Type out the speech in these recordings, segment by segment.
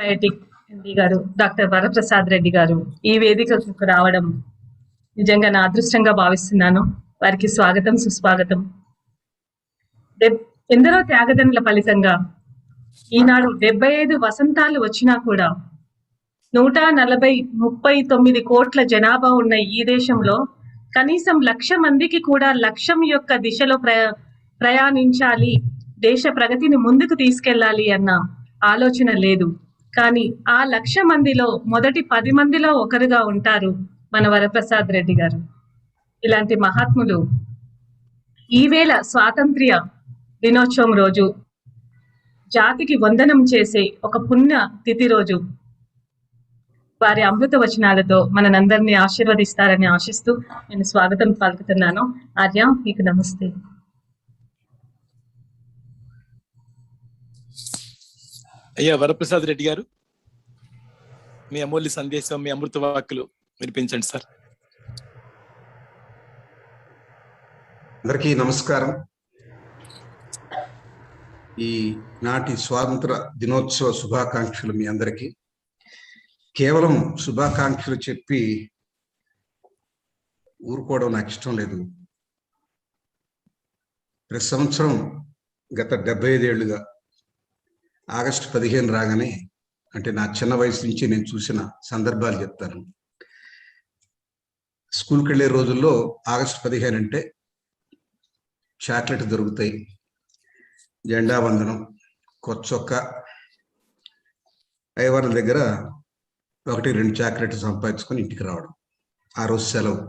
Biotique ఎండి గారు doctor Varaprasad Reddy గారు ఈ వేదికకు రావడం నిజంగా నా అదృష్టంగా భావిస్తున్నాను. వారికి స్వాగతం, సుస్వాగతం. ఎందరో త్యాగదనుల ఫలితంగా ఈనాడు 75 వసంతాలు వచ్చినా కూడా 139 కోట్ల జనాభా ఉన్న ఈ దేశంలో కనీసం 1,00,000 మందికి కూడా లక్ష్యం యొక్క దిశలో ప్రయాణించాలి, దేశ ప్రగతిని ముందుకు తీసుకెళ్లాలి అన్న ఆలోచన లేదు. కానీ ఆ 1,00,000 మందిలో మొదటి 10 మందిలో ఒకరుగా ఉంటారు మన వరప్రసాద్ రెడ్డి గారు. ఇలాంటి మహాత్ములు ఈవేళ స్వాతంత్ర్య దినోత్సవం రోజు జాతికి వందనం చేసే ఒక పుణ్య తిథి రోజు వారి అమృత వచనాలతో మనందరినీ ఆశీర్వదిస్తారని ఆశిస్తూ నేను స్వాగతం పలుకుతున్నాను. ఆర్య, మీకు నమస్తే. అయ్యా వరప్రసాద్ రెడ్డి గారు, మీ అమూల్య సందేశం, మీ అమృత వాక్కులు వినిపించండి సార్. అందరికీ నమస్కారం. ఈ నాటి స్వాతంత్ర దినోత్సవ శుభాకాంక్షలు మీ అందరికీ. కేవలం శుభాకాంక్షలు చెప్పి ఊరుకోవడం నాకు ఇష్టం లేదు. ప్రతి సంవత్సరం గత 75 ఏళ్లుగా ఆగస్టు 15 రాగానే, అంటే నా చిన్న వయసు నుంచి నేను చూసిన సందర్భాలు చెప్తాను. స్కూల్కి వెళ్ళే రోజుల్లో ఆగస్టు 15 అంటే చాక్లెట్ దొరుకుతాయి, జెండా వందనం, కొచ్చొక్క, అయ్యవారి దగ్గర 1-2 చాక్లెట్లు సంపాదించుకొని ఇంటికి రావడం. ఆ రోజు సెలవు.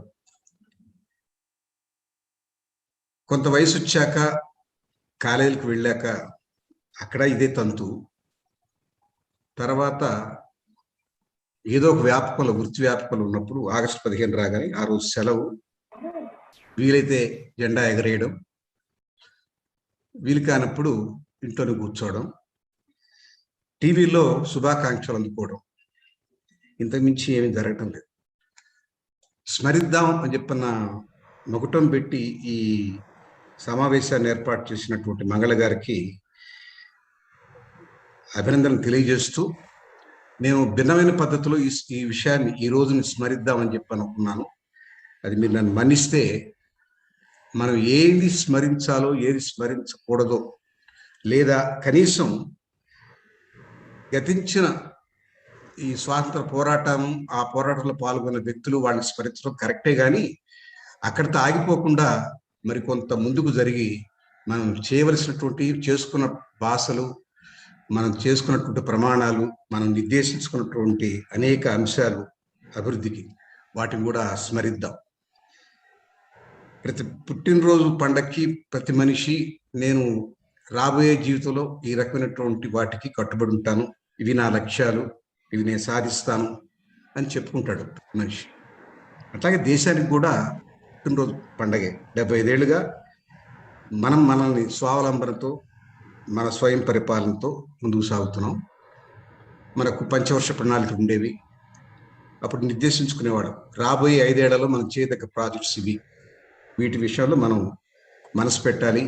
కొంత వయసు వచ్చాక కాలేజీలకు వెళ్ళాక అక్కడ ఇదే తంతు. తర్వాత ఏదో ఒక వ్యాపకంలో, వృత్తి వ్యాపకంలో ఉన్నప్పుడు ఆగస్టు 15 రాగానే ఆ రోజు సెలవు. వీలైతే జెండా ఎగరేయడం, వీలు కానప్పుడు ఇంట్లోనే కూర్చోవడం, టీవీలో శుభాకాంక్షలు అందుకోవడం. ఇంతకుమించి ఏమీ జరగటం లేదు. స్మరిద్దాం అని చెప్పిన మొగటం పెట్టి ఈ సమావేశాన్ని ఏర్పాటు చేసినటువంటి మంగళ గారికి అభినందనలు తెలియజేస్తూ, నేను భిన్నమైన పద్ధతిలో ఈ విషయాన్ని, ఈ రోజుని స్మరిద్దామని చెప్పి అనుకున్నాను. అది మీరు నన్ను మన్నిస్తే, మనం ఏది స్మరించాలో ఏది స్మరించకూడదో, లేదా కనీసం గతించిన ఈ స్వాతంత్ర పోరాటం, ఆ పోరాటంలో పాల్గొన్న వ్యక్తులు, వాళ్ళని స్మరించడం కరెక్టే. కానీ అక్కడితో ఆగిపోకుండా మరి కొంత ముందుకు జరిగి మనం చేయవలసినటువంటి, చేసుకున్న భాషలు, మనం చేసుకున్నటువంటి ప్రమాణాలు, మనం నిర్దేశించుకున్నటువంటి అనేక అంశాలు అభివృద్ధికి, వాటిని కూడా స్మరిద్దాం. ప్రతి పుట్టినరోజు పండక్కి ప్రతి మనిషి, నేను రాబోయే జీవితంలో ఈ రకమైనటువంటి వాటికి కట్టుబడి ఉంటాను, ఇవి నా లక్ష్యాలు, ఇవి నేను సాధిస్తాను అని చెప్పుకుంటాడు మనిషి. అట్లాగే దేశానికి కూడా పుట్టినరోజు పండగే. 75 ఏళ్ళుగా మనం మనల్ని స్వావలంబనతో, మన స్వయం పరిపాలనతో ముందుకు సాగుతున్నాం. మనకు పంచవర్ష ప్రణాళికలు ఉండేవి. అప్పుడు నిర్దేశించుకునేవాడు, రాబోయే 5 ఏళ్లలో మనం చేయదగ్గ ప్రాజెక్ట్స్ ఇవి, వీటి విషయంలో మనం మనసు పెట్టాలి,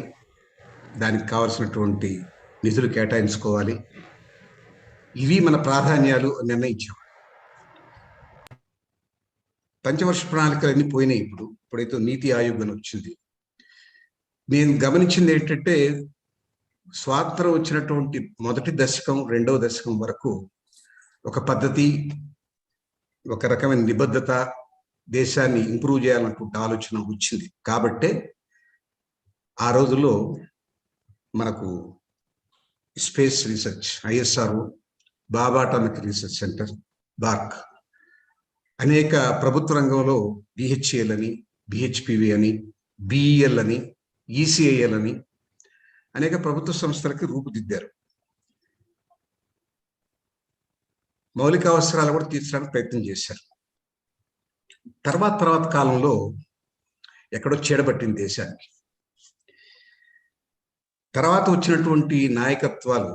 దానికి కావాల్సినటువంటి నిధులు కేటాయించుకోవాలి, ఇవి మన ప్రాధాన్యాలు నిర్ణయించాం. పంచవర్ష ప్రణాళికలు అన్నీ పోయినాయి. ఇప్పుడైతే నీతి ఆయోగ్ అని వచ్చింది. నేను గమనించింది ఏంటంటే, స్వాతంత్రం వచ్చినటువంటి మొదటి దశకం, రెండవ దశకం వరకు ఒక పద్ధతి, ఒక రకమైన నిబద్ధత, దేశాన్ని ఇంప్రూవ్ చేయాలన్నటువంటి ఆలోచన వచ్చింది. కాబట్టే ఆ రోజుల్లో మనకు స్పేస్ రీసెర్చ్, ISRO, బాబా అటామిక్ రీసెర్చ్ సెంటర్, బార్క్, అనేక ప్రభుత్వ రంగంలో BHEL అని, BHPV అని, BEL అని, ECIL అని అనేక ప్రభుత్వ సంస్థలకి రూపుదిద్దారు. మౌలిక అవసరాలు కూడా తీర్చడానికి ప్రయత్నం చేశారు. తర్వాత కాలంలో ఎక్కడో చీడబట్టింది దేశానికి. తర్వాత వచ్చినటువంటి నాయకత్వాలు,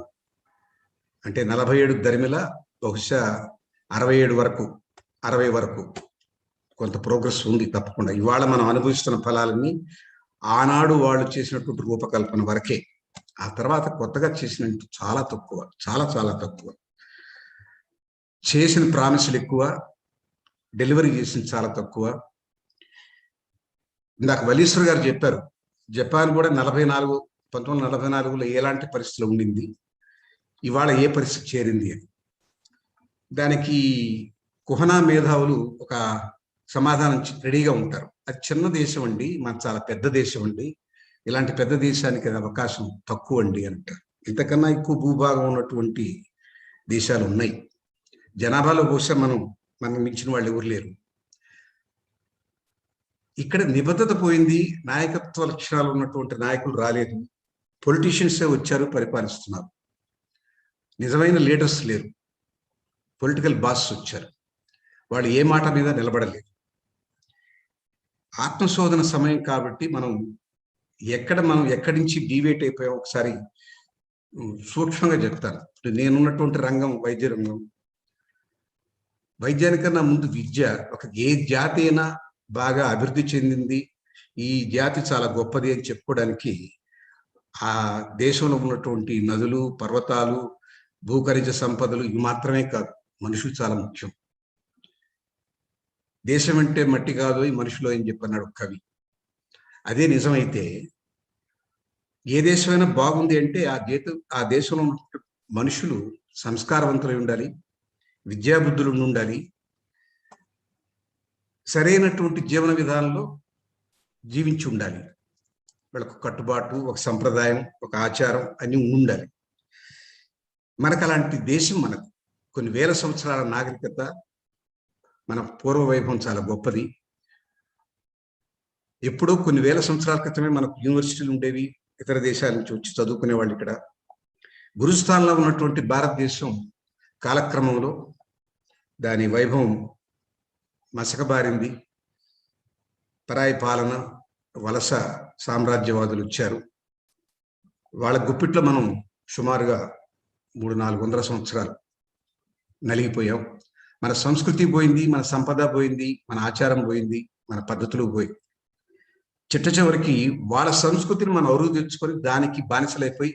అంటే 47 దరిమిల బహుశా 60 వరకు కొంత ప్రోగ్రెస్ ఉంది తప్పకుండా. ఇవాళ మనం అనుభవిస్తున్న ఫలాలన్నీ ఆనాడు వాళ్ళు చేసినటువంటి రూపకల్పన వరకే. ఆ తర్వాత కొత్తగా చేసినట్టు చాలా తక్కువ, చాలా తక్కువ. చేసిన ప్రామిసులు ఎక్కువ, డెలివరీ చేసింది చాలా తక్కువ. ఇందాక వలీశ్వర్ గారు చెప్పారు, జపాన్ కూడా 1944లో ఎలాంటి పరిస్థితులు ఉండింది, ఇవాళ ఏ పరిస్థితి చేరింది అని. దానికి కుహనా మేధావులు ఒక సమాధానం రెడీగా ఉంటారు. అది చిన్న దేశం అండి, మన చాలా పెద్ద దేశం అండి, ఇలాంటి పెద్ద దేశానికి అవకాశం తక్కువ అండి అంటారు. ఇంతకన్నా ఎక్కువ భూభాగం ఉన్నటువంటి దేశాలు ఉన్నాయి. జనాభాలో బహుశా మనం మించిన వాళ్ళు ఎవరు లేరు. ఇక్కడ నిబద్ధత పోయింది, నాయకత్వ లక్షణాలు ఉన్నటువంటి నాయకులు రాలేదు, పొలిటీషియన్సే వచ్చారు, పరిపాలిస్తున్నారు. నిజమైన లీడర్స్ లేరు, పొలిటికల్ బాస్ వచ్చారు, వాళ్ళు ఏ మాట మీద నిలబడలేదు. ఆత్మశోధన సమయం కాబట్టి మనం ఎక్కడి నుంచి డీవేట్ అయిపోయాం ఒకసారి సూక్ష్మంగా చెప్తాను. నేనున్నటువంటి రంగం వైద్య రంగం. వైద్యానికన్నా ముందు విద్య. ఏ జాతి అయినా బాగా అభివృద్ధి చెందింది, ఈ జాతి చాలా గొప్పది అని చెప్పుకోవడానికి ఆ దేశంలో ఉన్నటువంటి నదులు, పర్వతాలు, భూఖనిజ సంపదలు ఇవి మాత్రమే కాదు, మనుషులు చాలా ముఖ్యం. దేశం అంటే మట్టి కాదు ఈ మనుషులు అని చెప్పన్నాడు కవి. అదే నిజమైతే ఏ దేశమైనా బాగుంది అంటే ఆ దేశంలో ఉన్న మనుషులు సంస్కారవంతులై ఉండాలి, విద్యాబుద్ధులు ఉండాలి, సరైనటువంటి జీవన విధానంలో జీవించి ఉండాలి. వాళ్ళకు కట్టుబాటు, ఒక సంప్రదాయం, ఒక ఆచారం అన్నీ ఉండాలి. మనకు అలాంటి దేశం, మనకు కొన్ని వేల సంవత్సరాల నాగరికత, మన పూర్వ వైభవం చాలా గొప్పది. ఎప్పుడో కొన్ని వేల సంవత్సరాల క్రితమే మనకు యూనివర్సిటీలు ఉండేవి, ఇతర దేశాల నుంచి వచ్చి చదువుకునే వాళ్ళు ఇక్కడ. గురుస్థానంలో ఉన్నటువంటి భారతదేశం కాలక్రమంలో దాని వైభవం మసకబారింది. పరాయి పాలన, వలస సామ్రాజ్యవాదులు వచ్చారు. వాళ్ళ గుప్పిట్లో మనం సుమారుగా 300-400 సంవత్సరాలు నలిగిపోయాం. మన సంస్కృతి పోయింది, మన సంపద పోయింది, మన ఆచారం పోయింది, మన పద్ధతులు పోయి చిట్ట చివరికి వాళ్ళ సంస్కృతిని మనం అరువు తెచ్చుకొని దానికి బానిసలైపోయి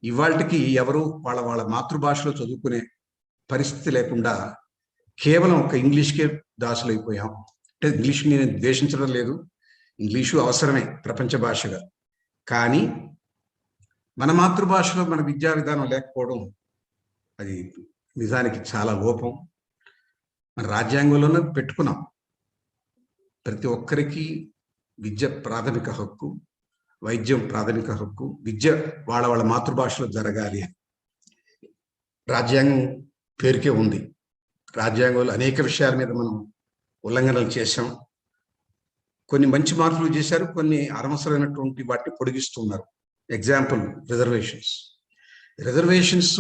ఇవాళకి ఎవరు వాళ్ళ మాతృభాషలో చదువుకునే పరిస్థితి లేకుండా కేవలం ఒక ఇంగ్లీష్కే దాసులైపోయాం. అంటే ఇంగ్లీష్ నేను ద్వేషించడం లేదు, ఇంగ్లీషు అవసరమే ప్రపంచ భాషగా. కానీ మన మాతృభాషలో మన విద్యా విధానం లేకపోవడం అది నిజానికి చాలా లోపం. మన రాజ్యాంగంలోనే పెట్టుకున్నాం, ప్రతి ఒక్కరికి విద్య ప్రాథమిక హక్కు, వైద్యం ప్రాథమిక హక్కు, విద్య వాళ్ళ మాతృభాషలో జరగాలి అని రాజ్యాంగం పేరుకే ఉంది. రాజ్యాంగంలో అనేక విషయాల మీద మనం ఉల్లంఘనలు చేశాం. కొన్ని మంచి మార్పులు చేశారు, కొన్ని అనవసరమైనటువంటి వాటిని పొడిగిస్తున్నారు. ఎగ్జాంపుల్ రిజర్వేషన్స్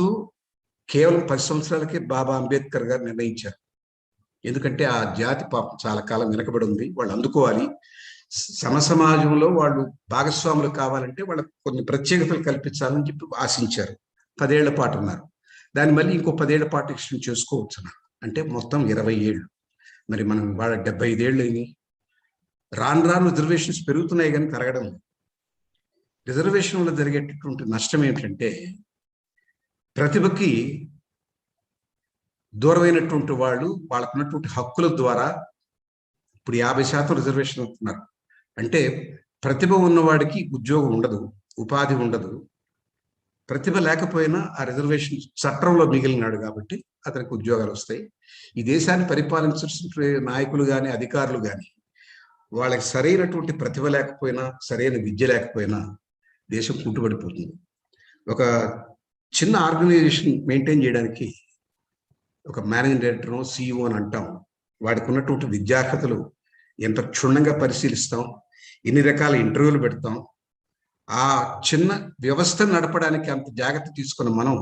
కేవలం 10 సంవత్సరాలకే బాబా అంబేద్కర్ గారు నిర్ణయించారు. ఎందుకంటే ఆ జాతి పాపం చాలా కాలం వెనకబడి ఉంది, వాళ్ళు అందుకోవాలి. సమసమాజంలో వాళ్ళు భాగస్వాములు కావాలంటే వాళ్ళకు కొన్ని ప్రత్యేకతలు కల్పించాలని చెప్పి ఆశించారు. 10 ఏళ్ల పాటు ఉన్నారు. దాన్ని మళ్ళీ ఇంకో 10 ఏళ్ల పాటు ఎక్స్టెండ్ చేసుకోవచ్చు అన్నారు. అంటే మొత్తం 20 ఏళ్ళు. మరి మనం వాళ్ళ 75 ఏళ్ళు అయినాయి. రాను రిజర్వేషన్స్ పెరుగుతున్నాయి కానీ తరగడం లేదు. రిజర్వేషన్ వల్ల జరిగేటటువంటి నష్టం ఏమిటంటే ప్రతిభకి దూరమైనటువంటి వాళ్ళు వాళ్ళకున్నటువంటి హక్కుల ద్వారా ఇప్పుడు 50% రిజర్వేషన్ అవుతున్నారు. అంటే ప్రతిభ ఉన్నవాడికి ఉద్యోగం ఉండదు, ఉపాధి ఉండదు. ప్రతిభ లేకపోయినా ఆ రిజర్వేషన్ చట్టంలో మిగిలినాడు కాబట్టి అతనికి ఉద్యోగాలు వస్తాయి. ఈ దేశాన్ని పరిపాలించాల్సిన నాయకులు కానీ అధికారులు కానీ వాళ్ళకి సరైనటువంటి ప్రతిభ లేకపోయినా, సరైన విద్య లేకపోయినా దేశం కుంటుపడిపోతుంది. ఒక చిన్న ఆర్గనైజేషన్ మెయింటైన్ చేయడానికి ఒక మేనేజింగ్ డైరెక్టర్, CEO అని అంటాం. వాడికి ఉన్నటువంటి విద్యార్హతలు ఎంత క్షుణ్ణంగా పరిశీలిస్తాం, ఎన్ని రకాల ఇంటర్వ్యూలు పెడతాం. ఆ చిన్న వ్యవస్థను నడపడానికి అంత జాగ్రత్త తీసుకున్న మనం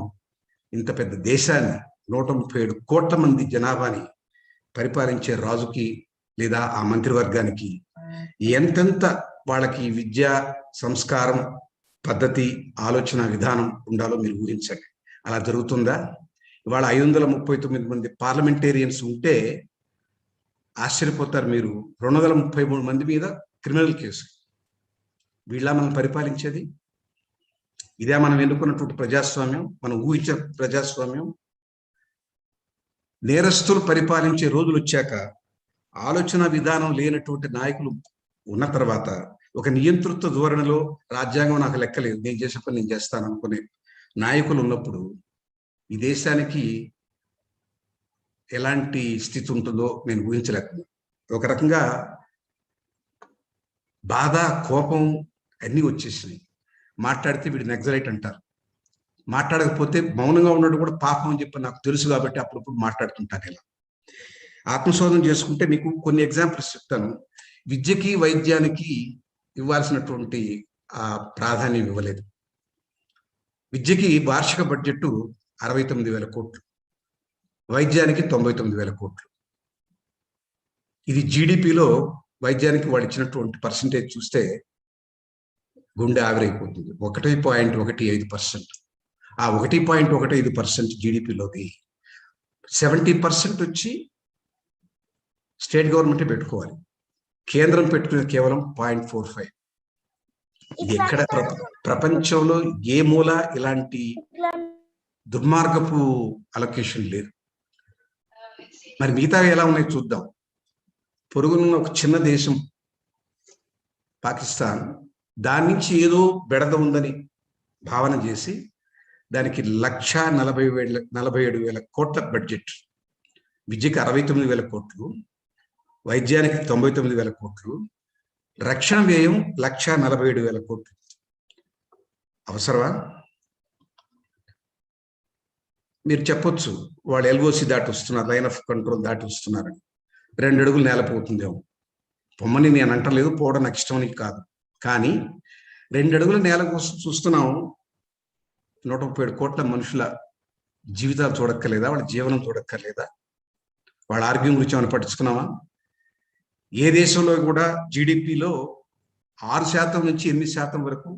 ఇంత పెద్ద దేశాన్ని, 137 కోట్ల మంది జనాభాని పరిపాలించే రాజుకి లేదా ఆ మంత్రివర్గానికి ఎంతెంత వాళ్ళకి విద్య, సంస్కారం, పద్ధతి, ఆలోచన విధానం ఉండాలో మీరు ఊహించండి. అలా జరుగుతుందా? ఇవాళ 539 మంది పార్లమెంటేరియన్స్ ఉంటే ఆశ్చర్యపోతారు మీరు. 233 మంది మీద క్రిమినల్ కేసు. వీళ్ళ మనం పరిపాలించేది? ఇదే మనం ఎన్నుకున్నటువంటి ప్రజాస్వామ్యం, మనం ఊహించే ప్రజాస్వామ్యం? నేరస్తులు పరిపాలించే రోజులు వచ్చాక ఆలోచన విధానం లేనటువంటి నాయకులు ఉన్న తర్వాత ఒక నియంతృత్వ ధోరణిలో రాజ్యాంగం నాకు లెక్కలేదు, నేను చేసే పని నేను చేస్తాను అనుకునే నాయకులు ఉన్నప్పుడు ఈ దేశానికి ఎలాంటి స్థితి ఉంటుందో నేను ఊహించలేకపోయాను. ఒక రకంగా బాధ, కోపం అన్నీ వచ్చేసినాయి. మాట్లాడితే వీడు నక్సలైట్ అంటారు, మాట్లాడకపోతే మౌనంగా ఉన్నాడు కూడా పాపం అని చెప్పి నాకు తెలుసు కాబట్టి అప్పుడప్పుడు మాట్లాడుతుంటాను. ఇలా ఆత్మశోధన చేసుకుంటే మీకు కొన్ని ఎగ్జాంపుల్స్ చెప్తాను. విద్యకి వైద్యానికి ఇవ్వాల్సినటువంటి ప్రాధాన్యం ఇవ్వలేదు. విద్యకి వార్షిక బడ్జెట్ 69,000 కోట్లు, వైద్యానికి 99,000 కోట్లు. ఇది జీడిపిలో వైద్యానికి వాడు ఇచ్చినటువంటి పర్సంటేజ్ చూస్తే గుండె ఆవిరైపోతుంది. 1.15%. ఆ 1.15% జీడిపిలోకి 70% వచ్చి స్టేట్ గవర్నమెంట్ పెట్టుకోవాలి, కేంద్రం పెట్టుకునే కేవలం 0.45. ఇది ఎక్కడ ప్రపంచంలో ఏ మూల ఇలాంటి దుర్మార్గపు అలొకేషన్ లేదు. మరి మిగతా ఎలా ఉన్నాయి చూద్దాం. పొరుగునున్న ఒక చిన్న దేశం పాకిస్తాన్, దాని నుంచి ఏదో బెడద ఉందని భావన చేసి దానికి 1,47,000 కోట్ల బడ్జెట్, విద్యకి 69,000 కోట్లు, వైద్యానికి 99,000 కోట్లు, రక్షణ వ్యయం 1,47,000 కోట్లు. అవసరమా? మీరు చెప్పొచ్చు వాళ్ళు ఎల్ఓసి దాటి వస్తున్నారు, లైన్ ఆఫ్ కంట్రోల్ దాటి వస్తున్నారని. 2 అడుగులు నేలపోతుందేమో. పొమ్మని నేను అంటలేదు, పోవడం నాకు ఇష్టమని కాదు. కానీ 2 అడుగుల నేల కోసం చూస్తున్నాం. 137 కోట్ల మనుషుల జీవితాలు చూడక్కర్లేదా? వాళ్ళ జీవనం చూడక్కర్లేదా? వాళ్ళ ఆరోగ్యం గురించి ఏమైనా పట్టించుకున్నామా? ఏ దేశంలో కూడా జీడిపిలో 6% నుంచి 8% వరకు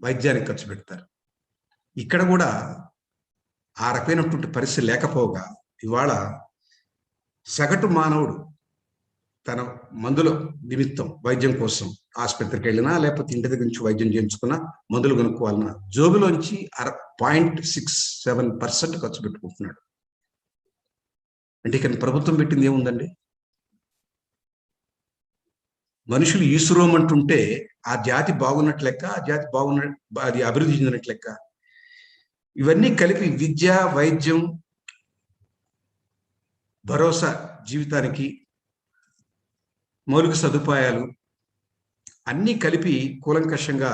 వైద్యానికి ఖర్చు పెడతారు. ఇక్కడ కూడా ఆ రకమైనటువంటి పరిస్థితి లేకపోగా ఇవాళ సగటు మానవుడు తన మందుల నిమిత్తం వైద్యం కోసం ఆసుపత్రికి వెళ్ళినా లేకపోతే ఇంటి దగ్గర నుంచి వైద్యం చేయించుకున్నా, మందులు కొనుక్కోవాలన్నా జోబులోంచి 0.67% ఖర్చు పెట్టుకుంటున్నాడు. అంటే ఇక్కడ ప్రభుత్వం పెట్టింది ఏముందండి? మనుషులు ఈశ్వరం అంటుంటే ఆ జాతి బాగున్నట్లు లెక్క, ఆ జాతి అది అభివృద్ధి చెందినట్లు లెక్క. ఇవన్నీ కలిపి విద్య, వైద్యం, భరోసా, జీవితానికి మౌలిక సదుపాయాలు అన్నీ కలిపి కూలంకషంగా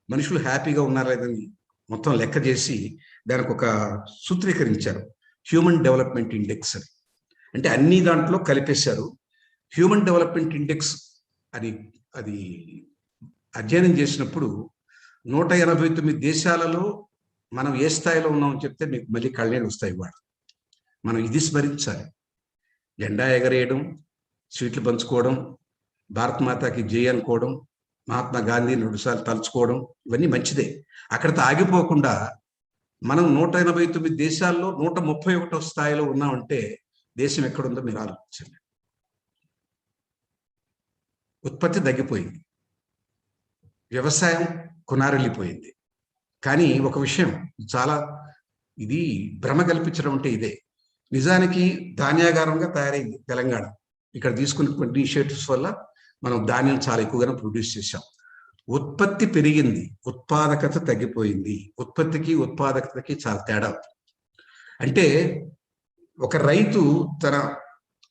మనుషులు హ్యాపీగా ఉన్నారా లేదని మొత్తం లెక్క చేసి దానికి ఒక సూత్రీకరించారు, హ్యూమన్ డెవలప్మెంట్ ఇండెక్స్ అని. అంటే అన్ని దాంట్లో కలిపేశారు. హ్యూమన్ డెవలప్మెంట్ ఇండెక్స్ అని అది అధ్యయనం చేసినప్పుడు 189 దేశాలలో మనం ఏ స్థాయిలో ఉన్నామని చెప్తే మీకు మళ్ళీ కళ్ళనీళ్ళు వస్తాయి. వాడు మనం ఇది స్మరించాలి. జెండా ఎగరేయడం, స్వీట్లు పంచుకోవడం, భారత్ మాతాకి జై అనుకోవడం, మహాత్మా గాంధీ 2 సార్లు తలుచుకోవడం, ఇవన్నీ మంచిదే. అక్కడితో ఆగిపోకుండా మనం 189 దేశాల్లో 131వ స్థాయిలో ఉన్నామంటే దేశం ఎక్కడుందో మీరు ఆలోచించండి. ఉత్పత్తి తగ్గిపోయింది, వ్యవసాయం కొనారెళ్ళిపోయింది. కానీ ఒక విషయం చాలా, ఇది భ్రమ కల్పించడం అంటే ఇదే. నిజానికి ధాన్యాగారంగా తయారైంది తెలంగాణ. ఇక్కడ తీసుకున్న ఇనిషియేటివ్స్ వల్ల మనం ధాన్యం చాలా ఎక్కువగానే ప్రొడ్యూస్ చేశాం. ఉత్పత్తి పెరిగింది, ఉత్పాదకత తగ్గిపోయింది. ఉత్పత్తికి ఉత్పాదకతకి చాలా తేడా. అంటే ఒక రైతు తన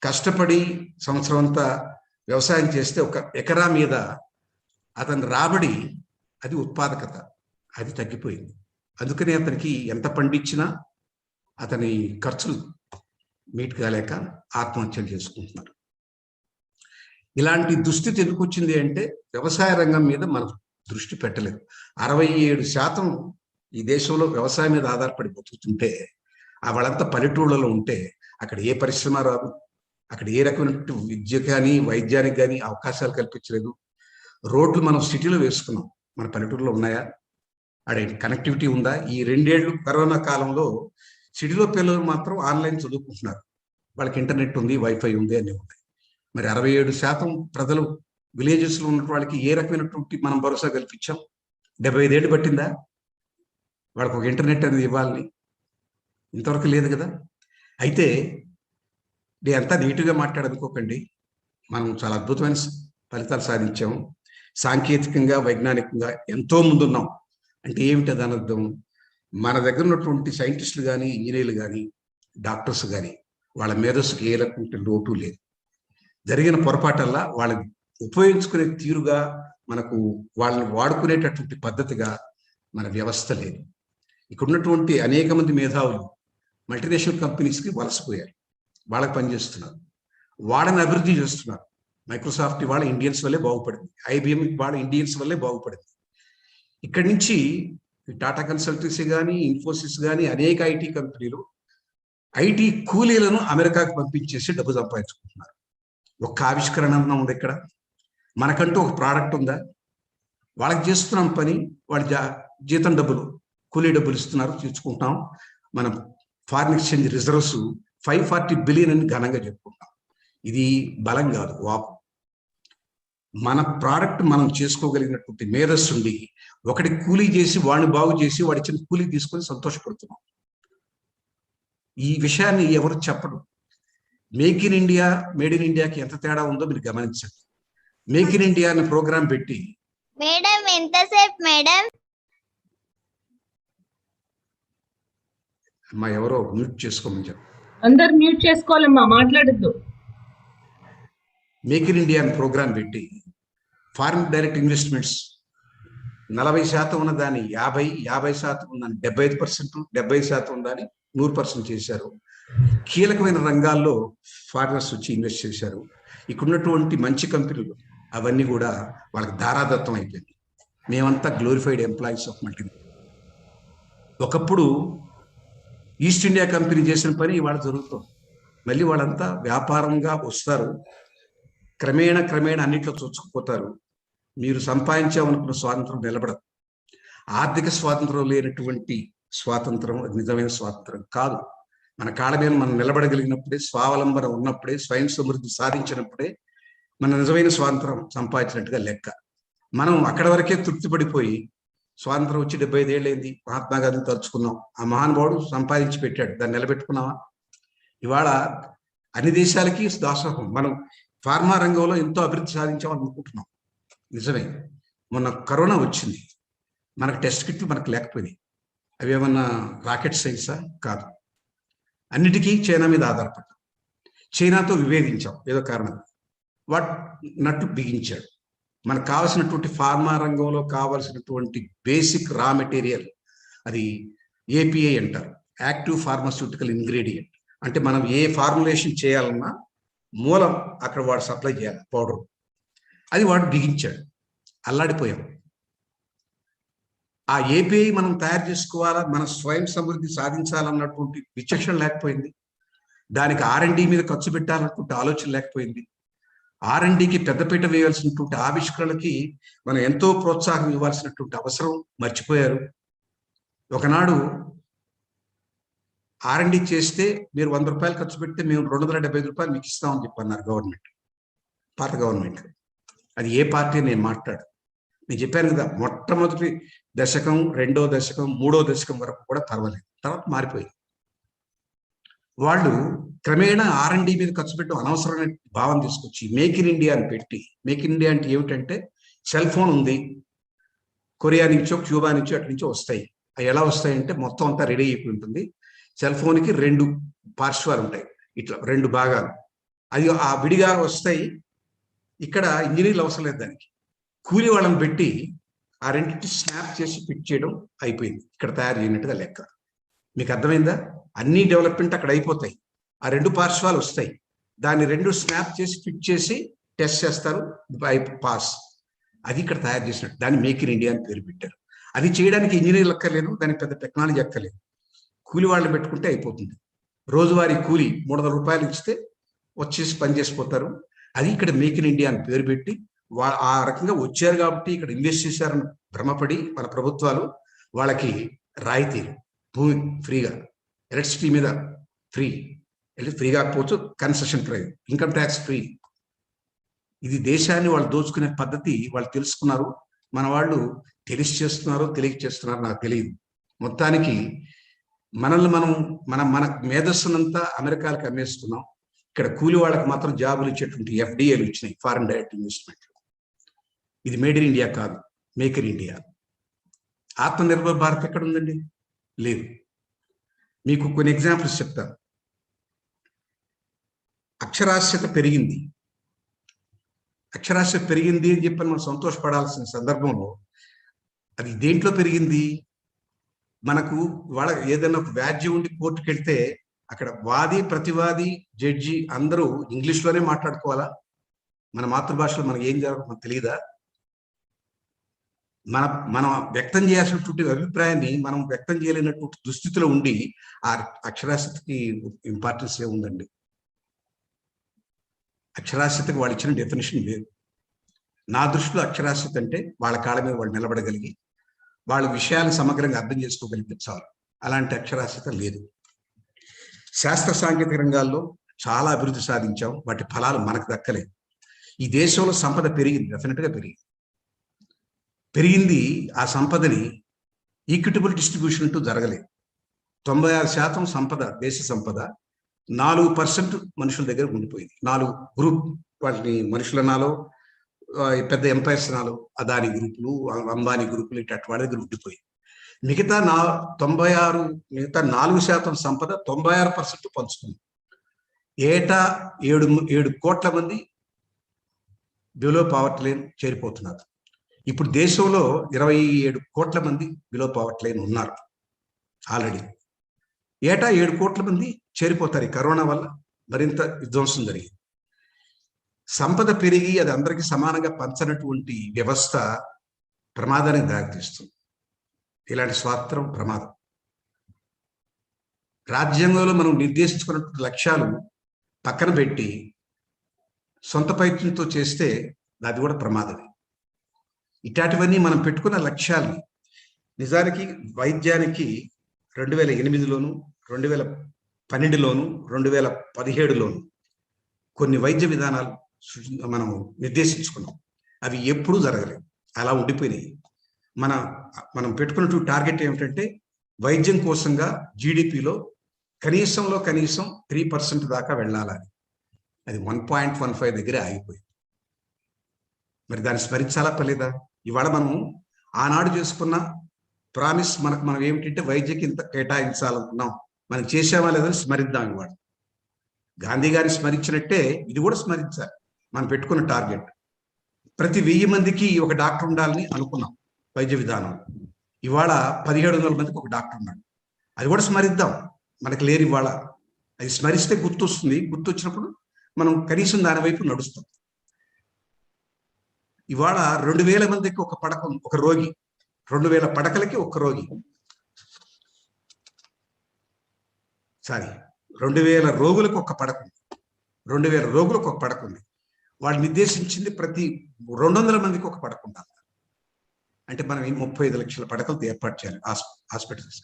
కష్టపడి సంవత్సరం అంతా వ్యవసాయం చేస్తే ఒక ఎకరా మీద అతని రాబడి, అది ఉత్పాదకత, అది తగ్గిపోయింది. అందుకని అతనికి ఎంత పండించినా అతని ఖర్చులు మీట్ కాలేక ఆత్మహత్యలు చేసుకుంటున్నారు. ఇలాంటి దుస్థితి ఎందుకు వచ్చింది అంటే వ్యవసాయ రంగం మీద మనం దృష్టి పెట్టలేదు. 67% ఈ దేశంలో వ్యవసాయం మీద ఆధారపడి బతుకుతుంటే వాళ్ళంతా పల్లెటూళ్ళలో ఉంటే అక్కడ ఏ పరిశ్రమ రాదు, అక్కడ ఏ రకమైన విద్య కానీ వైద్యానికి కానీ అవకాశాలు కల్పించలేదు. రోడ్లు మనం సిటీలో వేసుకున్నాం, మన పల్లెటూరులో ఉన్నాయా? అడే కనెక్టివిటీ ఉందా? ఈ 2 ఏళ్ళు కరోనా కాలంలో సిటీలో పిల్లలు మాత్రం ఆన్లైన్ చదువుకుంటున్నారు, వాళ్ళకి ఇంటర్నెట్ ఉంది, వైఫై ఉంది, అన్నీ ఉంది. మరి 67% ప్రజలు విలేజెస్లో ఉన్న వాళ్ళకి ఏ రకమైనటువంటి మనం భరోసా కల్పించాం? 75 ఏళ్ళు పట్టిందా వాళ్ళకు ఒక ఇంటర్నెట్ అనేది ఇవ్వాలని? ఇంతవరకు లేదు కదా. అయితే నేను అంతా నీటుగా మాట్లాడనుకోకండి. మనం చాలా అద్భుతమైన ఫలితాలు సాధించాము. సాంకేతికంగా, వైజ్ఞానికంగా ఎంతో ముందున్నాం. అంటే ఏమిటి దాని అర్థం? మన దగ్గర ఉన్నటువంటి సైంటిస్టులు కానీ, ఇంజనీర్లు కానీ, డాక్టర్స్ కానీ వాళ్ళ మేధస్సుకి ఏ రకమైన లోటు లేదు. జరిగిన పొరపాటల్లా వాళ్ళని ఉపయోగించుకునే తీరుగా, మనకు వాళ్ళని వాడుకునేటటువంటి పద్ధతిగా మన వ్యవస్థ లేదు. ఇక్కడ ఉన్నటువంటి అనేక మంది మేధావులు మల్టీనేషనల్ కంపెనీస్కి వలసపోయారు, వాళ్ళకి పనిచేస్తున్నారు, వాళ్ళని అభివృద్ధి చేస్తున్నారు. మైక్రోసాఫ్ట్ ఇవాళ ఇండియన్స్ వల్లే బాగుపడింది, ఐబిఎం ఇవాళ ఇండియన్స్ వల్లే బాగుపడింది. ఇక్కడి నుంచి టాటా కన్సల్టెన్సీ కానీ, ఇన్ఫోసిస్ కానీ అనేక ఐటీ కంపెనీలు ఐటీ కూలీలను అమెరికాకు పంపించేసి డబ్బు సంపాదించుకుంటున్నారు. ఒక్క ఆవిష్కరణ అన్నా ఉంది ఇక్కడ? మనకంటూ ఒక ప్రోడక్ట్ ఉందా? వాళ్ళకి చేస్తున్నాం పని, వాళ్ళ జీతం డబ్బులు, కూలీ డబ్బులు ఇస్తున్నారు, తెచ్చుకుంటాం. మనం ఫారిన్ ఎక్స్చేంజ్ రిజర్వ్స్ 540 బిలియన్ అని ఘనంగా చెప్పుకుంటాం. ఇది బలం కాదు, వాపు. మన ప్రోడక్ట్ మనం చేసుకోగలిగినటువంటి మేధస్సు ఉండి ఒకటి కూలీ చేసి వాడిని బాగు చేసి వాడి ఇచ్చిన కూలీ తీసుకొని సంతోషపడుతున్నాం. ఈ విషయాన్ని ఎవరు చెప్పరు. Make in India, made in ఇండియాకి ఎంత తేడా ఉందో మీరు గమనించండి. మేక్ ఇన్ ఇండియా అనే ప్రోగ్రాం పెట్టి మేడం ఎంతసేపు మేడం? అమ్మా ఎవరో మ్యూట్ చేసుకోమని చెప్పి, అందరు మ్యూట్ చేసుకోవాలమ్మా, మాట్లాడద్దు. మేక్ ఇన్ ఇండియా అనే ప్రోగ్రాం పెట్టి ఫారిన్ డైరెక్ట్ ఇన్వెస్ట్మెంట్స్ 40% ఉన్న దాన్ని 50% ఉందని 75%, 70% ఉందని 100% చేశారు. కీలకమైన రంగాల్లో ఫారినర్స్ వచ్చి ఇన్వెస్ట్ చేశారు. ఇక్కడ ఉన్నటువంటి మంచి కంపెనీలు అవన్నీ కూడా వాళ్ళకి దారాదత్తం అయిపోయింది. మేమంతా గ్లోరిఫైడ్ ఎంప్లాయీస్ ఆఫ్ మల్టీ. ఒకప్పుడు ఈస్ట్ ఇండియా కంపెనీ చేసిన పని ఇవాళ జరుగుతుంది. మళ్ళీ వాళ్ళంతా వ్యాపారంగా వస్తారు, క్రమేణా అన్నింటిలో చొచ్చుకుపోతారు. మీరు సంపాదించామనుకున్న స్వాతంత్రం నిలబడదు. ఆర్థిక స్వాతంత్రం లేనటువంటి స్వాతంత్రం నిజమైన స్వాతంత్రం కాదు. మన కాళ్ళ మీద మనం నిలబడగలిగినప్పుడే, స్వావలంబన ఉన్నప్పుడే, స్వయం సమృద్ధి సాధించినప్పుడే మన నిజమైన స్వాతంత్రం సంపాదించినట్టుగా లెక్క. మనం అక్కడ వరకే తృప్తి పడిపోయి స్వాతంత్రం వచ్చి 75 ఏళ్ళైంది, మహాత్మా గాంధీని తలుచుకున్నాం, ఆ మహానుభావుడు సంపాదించి పెట్టాడు, దాన్ని నిలబెట్టుకున్నావా? ఇవాళ అన్ని దేశాలకి దాసోహం. మనం ఫార్మా రంగంలో ఎంతో అభివృద్ధి సాధించాం అనుకుంటున్నాం, నిజమే. మొన్న కరోనా వచ్చింది, మనకు టెస్ట్ కిట్లు మనకు లేకపోయినాయి. అవి ఏమన్నా రాకెట్ సైన్సా? కాదు. అన్నిటికీ చైనా మీద ఆధారపడ్డాం, చైనాతో విభేదించాం ఏదో కారణం. నట్టు బిగించాడు. మనకు కావాల్సినటువంటి ఫార్మా రంగంలో కావాల్సినటువంటి బేసిక్ రా మెటీరియల్, అది ఏపీఐ అంటారు, యాక్టివ్ ఫార్మాస్యూటికల్ ఇంగ్రీడియంట్. అంటే మనం ఏ ఫార్ములేషన్ చేయాలన్నా మూలం అక్కడ వాడు సప్లై చేయాలి, పౌడర్. అది వాడు బిగించాడు, అల్లాడిపోయాం. ఆ ఏపీఐ మనం తయారు చేసుకోవాలా, మన స్వయం సమృద్ధి సాధించాలన్నటువంటి విచక్షణ లేకపోయింది. దానికి R&D మీద ఖర్చు పెట్టాలన్నటువంటి ఆలోచన లేకపోయింది. R&Dకి పెద్దపీట వేయాల్సినటువంటి ఆవిష్కరణలకి మనం ఎంతో ప్రోత్సాహం ఇవ్వాల్సినటువంటి అవసరం మర్చిపోయారు. ఒకనాడు R&D చేస్తే మీరు 100 రూపాయలు ఖర్చు పెడితే మేము 275 రూపాయలు మీకు ఇస్తామని చెప్పన్నారు గవర్నమెంట్, పాత గవర్నమెంట్. అది ఏ పార్టీ నేను మాట్లాడు. నేను చెప్పాను కదా, మొట్టమొదటి దశకం, 2వ దశకం, 3వ దశకం వరకు కూడా పర్వాలేదు, తర్వాత మారిపోయింది. వాళ్ళు క్రమేణా R&D మీద ఖర్చు పెట్టడం అనవసరమైన భావం తీసుకొచ్చి మేక్ ఇన్ ఇండియా అని పెట్టి, మేక్ ఇన్ ఇండియా అంటే ఏమిటంటే, సెల్ ఫోన్ ఉంది, కొరియా నుంచో క్యూబా నుంచో అటు నుంచో వస్తాయి. అవి ఎలా వస్తాయంటే మొత్తం అంతా రెడీ అయిపోయి ఉంటుంది. సెల్ ఫోన్కి 2 పార్శ్వాలు ఉంటాయి, ఇట్లా 2 భాగాలు. అది ఆ విడిగా వస్తాయి. ఇక్కడ ఇంజనీర్లు అవసరం లేదు, దానికి కూలి వాళ్ళని పెట్టి ఆ రెండింటి స్నాప్ చేసి ఫిట్ చేయడం అయిపోయింది. ఇక్కడ తయారు చేయనట్టుగా లెక్క. మీకు అర్థమైందా? అన్ని డెవలప్మెంట్ అక్కడ అయిపోతాయి. ఆ 2 పార్శ్వాలు వస్తాయి, దాన్ని 2 స్నాప్ చేసి ఫిట్ చేసి టెస్ట్ చేస్తారు, పాస్. అది ఇక్కడ తయారు చేసినట్టు, దాన్ని మేక్ ఇన్ ఇండియా అని పేరు పెట్టారు. అది చేయడానికి ఇంజనీర్లు అక్కర్లేదు, దానికి పెద్ద టెక్నాలజీ అక్కర్లేదు. కూలి వాళ్ళని పెట్టుకుంటే అయిపోతుంది. రోజువారీ కూలి 300 రూపాయలు ఇస్తే వచ్చేసి పని చేసిపోతారు. అది ఇక్కడ మేక్ ఇన్ ఇండియా అని పేరు పెట్టి ఆ రకంగా వచ్చారు కాబట్టి ఇక్కడ ఇన్వెస్ట్ చేశారని భ్రమపడి మన ప్రభుత్వాలు వాళ్ళకి రాయితీలు, భూమి ఫ్రీగా, ఎలక్ట్రిసిటీ మీద ఫ్రీ, ఫ్రీ కాకపోవచ్చు concession price, income tax free. ఇది దేశాన్ని వాళ్ళు దోచుకునే పద్ధతి వాళ్ళు తెలుసుకున్నారు. మన వాళ్ళు తెలిసి చేస్తున్నారో తెలియక చేస్తున్నారో నాకు తెలియదు. మొత్తానికి మనల్ని మన మేధస్సునంతా అమెరికాలకు అమ్మేస్తున్నాం. ఇక్కడ కూలి వాళ్ళకి మాత్రం జాబులు ఇచ్చేటువంటి ఎఫ్డిఏలు ఇచ్చినాయి, ఫారిన్ డైరెక్ట్ ఇన్వెస్ట్మెంట్. ఇది మేడ్ ఇన్ ఇండియా కాదు, make in India. Atmanirbhar Bharat ఎక్కడ ఉందండి? లేదు. మీకు కొన్ని ఎగ్జాంపుల్స్ చెప్తాను. అక్షరాస్యత పెరిగింది. అక్షరాస్యత పెరిగింది అని చెప్పి మనం సంతోషపడాల్సిన సందర్భంలో అది దేంట్లో పెరిగింది? మనకు వాళ్ళ ఏదైనా ఒక వ్యాజ్యం ఉండి కోర్టుకు వెళ్తే అక్కడ వాది, ప్రతివాది, జడ్జి అందరూ ఇంగ్లీష్లోనే మాట్లాడుకోవాలా? మన మాతృభాషలో మనకి ఏం జరగదు మనకు తెలియదా? మనం వ్యక్తం చేయాల్సినటువంటి అభిప్రాయాన్ని మనం వ్యక్తం చేయలేనటువంటి దుస్థితిలో ఉండి ఆ అక్షరాస్యతకి ఇంపార్టెన్స్ ఏముందండి? అక్షరాస్యతకు వాళ్ళు ఇచ్చిన డెఫినేషన్ లేదు. నా దృష్టిలో అక్షరాస్యత అంటే వాళ్ళ కాళ్ళ మీద వాళ్ళు నిలబడగలిగి వాళ్ళ విషయాలను సమగ్రంగా అర్థం చేసుకోగలిగితే చాలు. అలాంటి అక్షరాస్యత లేదు. శాస్త్ర సాంకేతిక రంగాల్లో చాలా అభివృద్ధి సాధించాం, వాటి ఫలాలు మనకు దక్కలేదు. ఈ దేశంలో సంపద పెరిగింది, డెఫినెట్గా పెరిగింది. ఆ సంపదని ఈక్విటబుల్ డిస్ట్రిబ్యూషన్ అంటూ జరగలేదు. 96% సంపద, దేశ సంపద 4% మనుషుల దగ్గర ఉండిపోయింది. 4 గ్రూప్ వాటిని మనుషులనాలో, పెద్ద ఎంపైర్స్ నాలో, అదాని గ్రూపులు, అంబానీ గ్రూపులు ఇటు వాళ్ళ దగ్గర ఉండిపోయింది. మిగతా 4% సంపద 96% పంచుతుంది. ఏటా 7 కోట్ల మంది బిలో పావర్టీ లైన్ చేరిపోతున్నారు. ఇప్పుడు దేశంలో 27 కోట్ల మంది బిలో పావర్టీ లైన్ ఉన్నారు ఆల్రెడీ. ఏటా 7 కోట్ల మంది చేరిపోతారు. ఈ కరోనా వల్ల మరింత విధ్వంసం జరిగింది. సంపద పెరిగి అది అందరికీ సమానంగా పంచనటువంటి వ్యవస్థ ప్రమాదానికి దారితీస్తుంది. ఇలాంటి స్వార్థం ప్రమాదం. రాజ్యాంగంలో మనం నిర్దేశించుకున్నటువంటి లక్ష్యాలు పక్కన పెట్టి సొంత ప్రయత్నంతో చేస్తే అది కూడా ప్రమాదమే. ఇట్లాంటివన్నీ మనం పెట్టుకున్న లక్ష్యాల్ని నిజానికి వైద్యానికి 2008లోను, 2012లోను, 2017లోను కొన్ని వైద్య విధానాలు మనం నిర్దేశించుకున్నాం. అవి ఎప్పుడూ జరగలేదు, అలా ఉండిపోయినాయి. మనం పెట్టుకున్నటువంటి టార్గెట్ ఏమిటంటే వైద్యం కోసంగా జీడిపిలో కనీసం 3% దాకా వెళ్ళాలని. అది 1.15 దగ్గరే ఆగిపోయింది. మరి దాన్ని స్మరించాలా పర్లేదా? ఇవాళ మనం ఆనాడు చేసుకున్న ప్రామిస్ మనం ఏమిటంటే వైద్యకి ఇంత కేటాయించాలనుకున్నాం, మనం చేసామా లేదని స్మరిద్దాం. ఇవాళ గాంధీ గారిని స్మరించినట్టే ఇది కూడా స్మరించాలి. మనం పెట్టుకున్న టార్గెట్ ప్రతి 1000 మందికి ఒక డాక్టర్ ఉండాలని అనుకున్నాం వైద్య విధానం. ఇవాళ 1700 మందికి ఒక డాక్టర్ ఉన్నాడు. అది కూడా స్మరిద్దాం. మనకు లేరు ఇవాళ. అది స్మరిస్తే గుర్తొస్తుంది. గుర్తొచ్చినప్పుడు మనం కనీసం దాని వైపు నడుస్తాం. ఇవాళ 2000 మందికి ఒక రోగి, 2000 పడకలకి ఒక రోగి, 2000 రోగులకు ఒక పడక ఉంది, 2000 రోగులకు ఒక పడక ఉంది. వాళ్ళు నిర్దేశించింది ప్రతి 200 మందికి ఒక పడక ఉండాలి. అంటే మనం 35 లక్షల పడకలతో ఏర్పాటు చేయాలి హాస్పిటల్స్.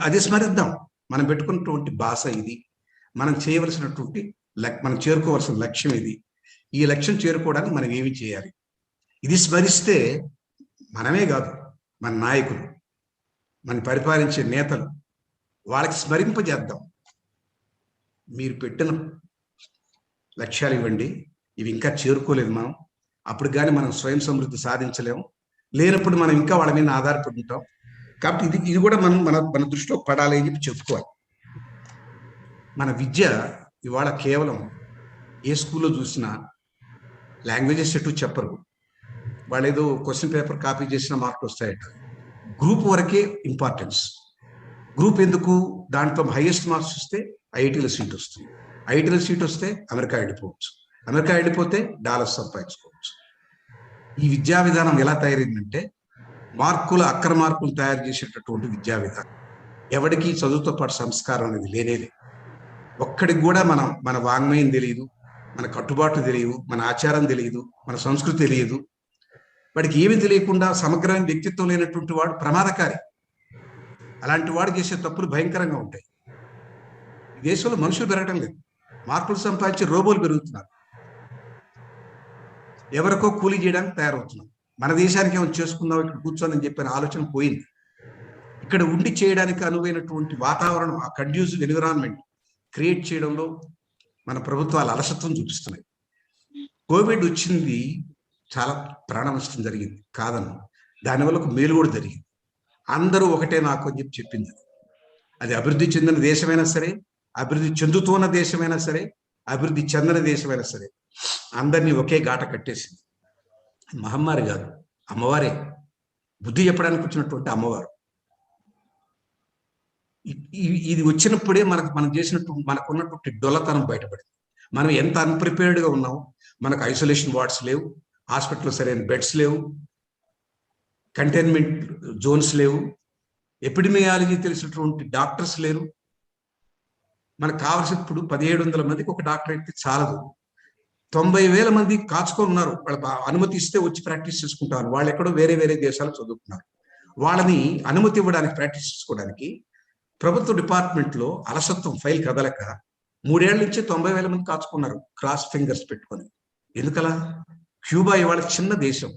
అది స్మరిద్దాం. మనం పెట్టుకున్నటువంటి భాష ఇది. మనం చేయవలసినటువంటి మనం చేరుకోవాల్సిన లక్ష్యం ఇది. ఈ లక్ష్యం చేరుకోవడానికి మనం ఏమి చేయాలి? ఇది స్మరిస్తే మనమే కాదు, మన నాయకులు, మన పరిపాలించే నేతలు, వాళ్ళకి స్మరింపజేద్దాం. మీరు పెట్టిన లక్ష్యాలు ఇవ్వండి, ఇవి ఇంకా చేరుకోలేదు మనం, అప్పుడు కానీ మనం స్వయం సమృద్ధి సాధించలేము. లేనప్పుడు మనం ఇంకా వాళ్ళ మీద ఆధారపడి ఉంటాం. కాబట్టి ఇది కూడా మన దృష్టిలో పడాలి అని చెప్పి చెప్పుకోవాలి. మన విద్య ఇవాళ కేవలం ఏ స్కూల్లో చూసినా లాంగ్వేజెస్ ఎటు చెప్పరు. వాళ్ళు ఏదో క్వశ్చన్ పేపర్ కాపీ చేసిన మార్కులు వస్తాయట. గ్రూప్ వరకే ఇంపార్టెన్స్. గ్రూప్ ఎందుకు? దాంట్లో హైయెస్ట్ మార్క్స్ వస్తే ఐఐటీలో సీట్ వస్తుంది. ఐఐటీలో సీట్ వస్తే అమెరికా వెళ్ళిపోవచ్చు. అమెరికా వెళ్ళిపోతే డాలర్స్ సంపాదించుకోవచ్చు. ఈ విద్యా విధానం ఎలా తయారైందంటే అక్కర మార్కులు తయారు చేసేటటువంటి విద్యా విధానం. ఎవరికి చదువుతో పాటు సంస్కారం అనేది లేనేది. ఒక్కడికి కూడా మన వాంగ్మయం తెలియదు, మన కట్టుబాట్లు తెలియదు, మన ఆచారం తెలియదు, మన సంస్కృతి తెలియదు. వాడికి ఏమి తెలియకుండా సమగ్రమైన వ్యక్తిత్వం లేనటువంటి వాడు ప్రమాదకారి. అలాంటి వాడు చేసే తప్పులు భయంకరంగా ఉంటాయి. ఈ దేశంలో మనుషులు పెరగటం లేదు, మార్కులు సంపాదించి రోబోలు పెరుగుతున్నారు. ఎవరికో కూలీ చేయడానికి తయారవుతున్నాం. మన దేశానికి ఏమైనా చేసుకుందాం, ఇక్కడ కూర్చోని చెప్పిన ఆలోచన పోయింది. ఇక్కడ ఉండి చేయడానికి అనువైనటువంటి వాతావరణం, ఆ కండ్యూసివ్ ఎన్విరాన్మెంట్ క్రియేట్ చేయడంలో మన ప్రభుత్వాలు అలసత్వం చూపిస్తున్నాయి. కోవిడ్ వచ్చింది, చాలా ప్రాణ నష్టం జరిగింది కాదన్న, దానివల్ల ఒక మేలు కూడా జరిగింది. అందరూ ఒకటే నాకు అని చెప్పింది. అది అభివృద్ధి చెందిన దేశమైనా సరే, అభివృద్ధి చెందుతున్న దేశమైనా సరే, అభివృద్ధి చెందిన దేశమైనా సరే, అందరినీ ఒకే గాట కట్టేసింది. మహమ్మారి కాదు, అమ్మవారే, బుద్ధి చెప్పడానికి వచ్చినటువంటి అమ్మవారు. ఇది వచ్చినప్పుడే మనం మనకు ఉన్నటువంటి డొల్లతనం బయటపడింది. మనం ఎంత అన్ప్రిపేర్డ్గా ఉన్నాం. మనకు ఐసోలేషన్ వార్డ్స్ లేవు, హాస్పిటల్లో సరైన బెడ్స్ లేవు, కంటైన్మెంట్ జోన్స్ లేవు, ఎపిడమియాలజీ తెలిసినటువంటి డాక్టర్స్ లేరు. మనకు కావాల్సిన ఇప్పుడు 1700 మందికి ఒక డాక్టర్ అయితే చాలదు. 90,000 మంది కాచుకొని ఉన్నారు. వాళ్ళ అనుమతి ఇస్తే వచ్చి ప్రాక్టీస్ చేసుకుంటారు. వాళ్ళు ఎక్కడో వేరే వేరే దేశాలు చదువుకున్నారు. వాళ్ళని అనుమతి ఇవ్వడానికి, ప్రాక్టీస్ చేసుకోవడానికి ప్రభుత్వ డిపార్ట్మెంట్లో అలసత్వం, ఫైల్ కదలక 3 ఏళ్ల నుంచి 90,000 మంది కాచుకున్నారు క్రాస్ ఫింగర్స్ పెట్టుకొని. ఎందుకలా? క్యూబా ఇవాళ చిన్న దేశం.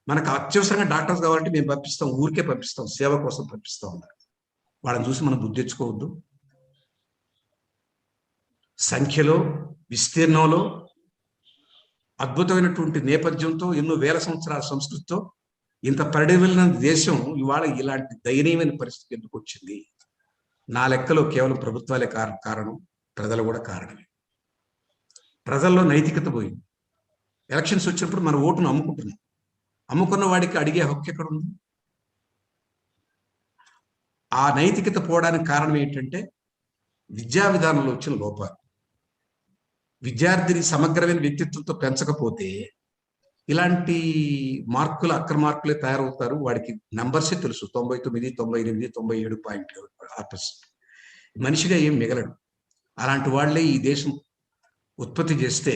మనకు అత్యవసరంగా డాక్టర్స్ కావాలంటే మేము పంపిస్తాం, ఊరికే పంపిస్తాం, సేవ కోసం పంపిస్తాం ఉన్నారు. వాళ్ళని చూసి మనం బుద్ధి తెచ్చుకోవద్దు. సంఖ్యలో, విస్తీర్ణంలో, అద్భుతమైనటువంటి నేపథ్యంతో, ఎన్నో వేల సంవత్సరాల సంస్కృతితో ఇంత పరిడివెళ్ళిన దేశం ఇవాళ ఇలాంటి దయనీయమైన పరిస్థితి ఎందుకు వచ్చింది? నా లెక్కలో కేవలం ప్రభుత్వాలే కారణం, ప్రజలు కూడా కారణమే. ప్రజల్లో నైతికత పోయింది. ఎలక్షన్స్ వచ్చినప్పుడు మన ఓటును అమ్ముకుంటున్నాం. అమ్ముకున్న వాడికి అడిగే హక్కు ఎక్కడ ఉంది? ఆ నైతికత పోవడానికి కారణం ఏంటంటే విద్యా విధానంలో వచ్చిన లోపాలు. విద్యార్థిని సమగ్రమైన వ్యక్తిత్వంతో పెంచకపోతే ఇలాంటి మార్కులు, అక్రమ మార్కులే తయారవుతారు. వాడికి నంబర్సే తెలుసు, 99, 98, 97.6%. మనిషిగా ఏం మిగలడు. అలాంటి వాళ్ళే ఈ దేశం ఉత్పత్తి చేస్తే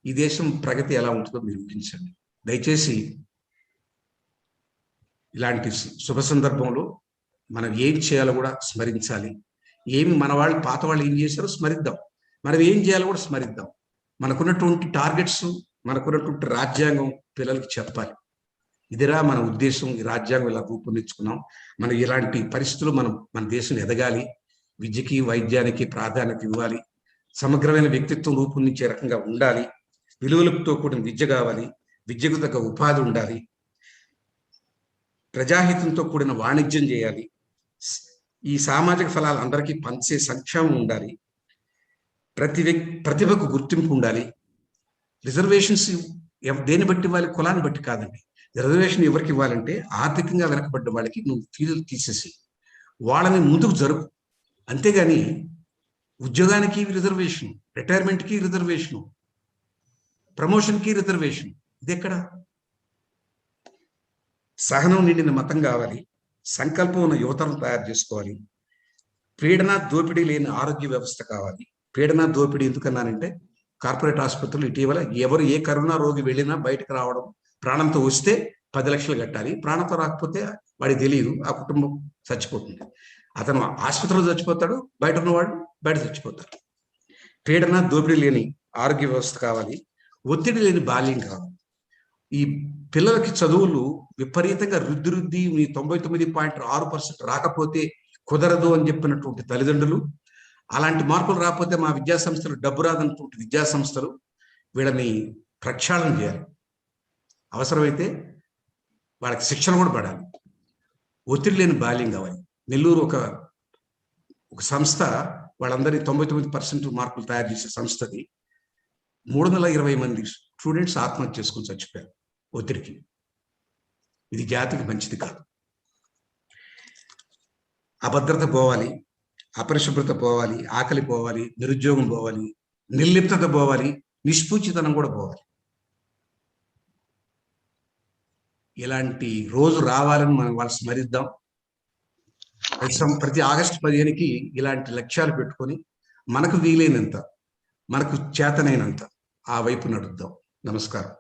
ఈ దేశం ప్రగతి ఎలా ఉంటుందో మీరు ఊహించండి. దయచేసి ఇలాంటి శుభ సందర్భంలో మనం ఏం చేయాలో కూడా స్మరించాలి. మన వాళ్ళు, పాత వాళ్ళు ఏం చేశారో స్మరిద్దాం, మనం ఏం చేయాలో కూడా స్మరిద్దాం. మనకున్నటువంటి టార్గెట్స్, మనకున్నటువంటి రాజ్యాంగం పిల్లలకి చెప్పాలి. ఇదిరా మన ఉద్దేశం, ఈ రాజ్యాంగం ఇలా రూపొందించుకున్నాం, మనం ఇలాంటి పరిస్థితులు మన దేశం ఎదగాలి, విద్యకి వైద్యానికి ప్రాధాన్యత ఇవ్వాలి, సమగ్రమైన వ్యక్తిత్వం రూపొందించే రకంగా ఉండాలి, విలువలతో కూడిన విద్య కావాలి, విద్యకు తగ్గ ఉపాధి ఉండాలి, ప్రజాహితంతో కూడిన వాణిజ్యం చేయాలి, ఈ సామాజిక ఫలాలు అందరికీ పంచే సంక్షేమం ఉండాలి, ప్రతిభకు గుర్తింపు ఉండాలి. రిజర్వేషన్స్ దేని బట్టి ఇవ్వాలి? కులాన్ని బట్టి కాదండి. రిజర్వేషన్ ఎవరికి ఇవ్వాలంటే ఆర్థికంగా వెనకబడ్డ వాళ్ళకి నువ్వు ఫీజులు తీసేసి వాళ్ళని ముందుకు జరుపు. అంతేగాని ఉద్యోగానికి రిజర్వేషన్, రిటైర్మెంట్కి రిజర్వేషన్, ప్రమోషన్కి రిజర్వేషన్, ఇది ఎక్కడ? సహనం నిండిన మతం కావాలి, సంకల్పం ఉన్న యువతను తయారు చేసుకోవాలి, పీడన దోపిడీ లేని ఆరోగ్య వ్యవస్థ కావాలి. పీడన దోపిడీ ఎందుకన్నానంటే కార్పొరేట్ ఆసుపత్రులు ఇటీవల ఎవరు ఏ కరోనా రోగి వెళ్ళినా బయటకు రావడం, ప్రాణంతో వస్తే 10 లక్షలు కట్టాలి, ప్రాణంతో రాకపోతే వాడికి తెలియదు, ఆ కుటుంబం చచ్చిపోతుంది. అతను ఆసుపత్రిలో చచ్చిపోతాడు, బయట ఉన్నవాడు బయట చచ్చిపోతాడు. పీడన దోపిడీ లేని ఆరోగ్య వ్యవస్థ కావాలి, ఒత్తిడి లేని బాల్యం కావాలి. ఈ పిల్లలకి చదువులు విపరీతంగా రుద్ది మీ 99.6% రాకపోతే కుదరదు అని చెప్పినటువంటి తల్లిదండ్రులు, అలాంటి మార్కులు రాకపోతే మా విద్యా సంస్థలు డబ్బు రాదన్నటువంటి విద్యా సంస్థలు వీళ్ళని ప్రక్షాళన చేయాలి. అవసరమైతే వాళ్ళకి శిక్షణ కూడా పడాలి. ఒత్తిడి లేని బాల్యం కావాలి. నెల్లూరు ఒక సంస్థ వాళ్ళందరి 99% మార్కులు తయారు చేసే సంస్థది 320 మంది స్టూడెంట్స్ ఆత్మహత్య చేసుకుని చచ్చిపోయారు ఒత్తిడికి. ఇది జాతికి మంచిది కాదు. అభద్రత పోవాలి, అపరిశుభ్రత పోవాలి, ఆకలి పోవాలి, నిరుద్యోగం పోవాలి, నిర్లిప్తత పోవాలి, నిష్పూచితనం కూడా పోవాలి. ఇలాంటి రోజు రావాలని మనం వాళ్ళు స్మరిద్దాం. ప్రతి ఆగస్టు 15కి ఇలాంటి లక్ష్యాలు పెట్టుకొని మనకు వీలైనంత, మనకు చేతనైనంత ఆ వైపు నడుద్దాం. నమస్కారం.